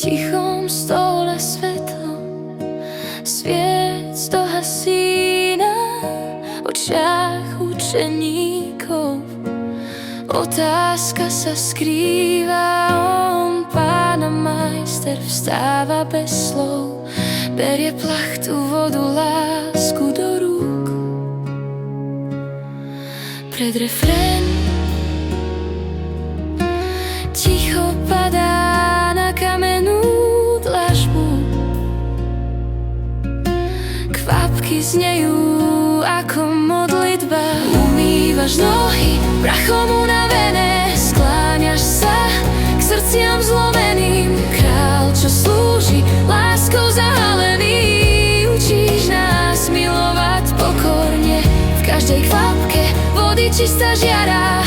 tichom stole svetlo, sviec dohasí na očiach učeníkov. Otázka sa skrýva, on, Pána majster, vstáva bez slov, berie plachtu, vodu, lásku do rúk. Pred refrén ticho padá na kamennú dlažbu, kvapky znejú ako modlitba. Umývaš nohy, prachom unavené, skláňaš sa k srdciam zlomeným. Král, čo slúži, láskou zahalený, učíš nás milovať pokorne. V každej kvapke vody čistá žiara,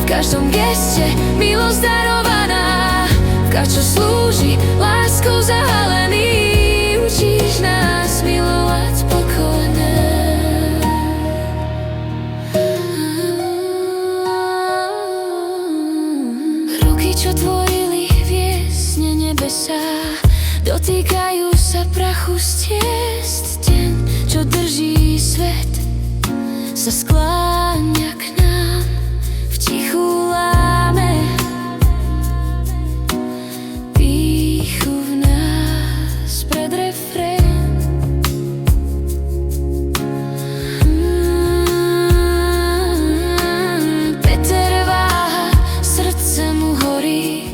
v každom geste milosť darovaná. V každom, čo slúži, láskou zahalený, učíš nás milovať pokorne. Ruky, čo tvorili hviezne nebesá, dotýkajú sa prachu z ciest. Deň, čo drží svet, sa skláňa k nám, v tichu láme pýchu v nás pred refrén. Peter váha, srdce mu horí,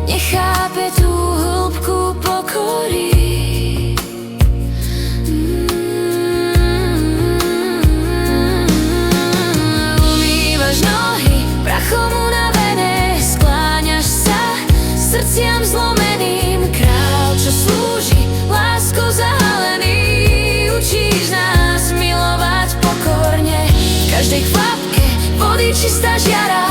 nechápe tú hĺbku pokory. Prachom unavené, skláňaš sa srdciam zlomeným. Král, čo slúži, láskou zahalený, učíš nás milovať pokorne. V každej kvapke vody čistá žiara,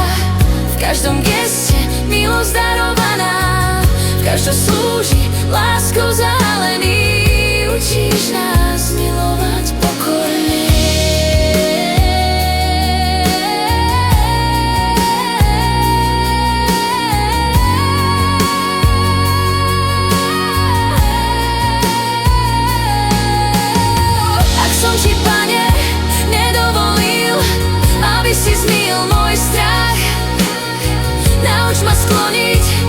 v každom geste milosť darovaná. V každom slúži, láskou zahalený, učíš nás milovať pokorne. Ti, Pane, nedovolil, aby si zmýl môj strach. Nauč ma skloniť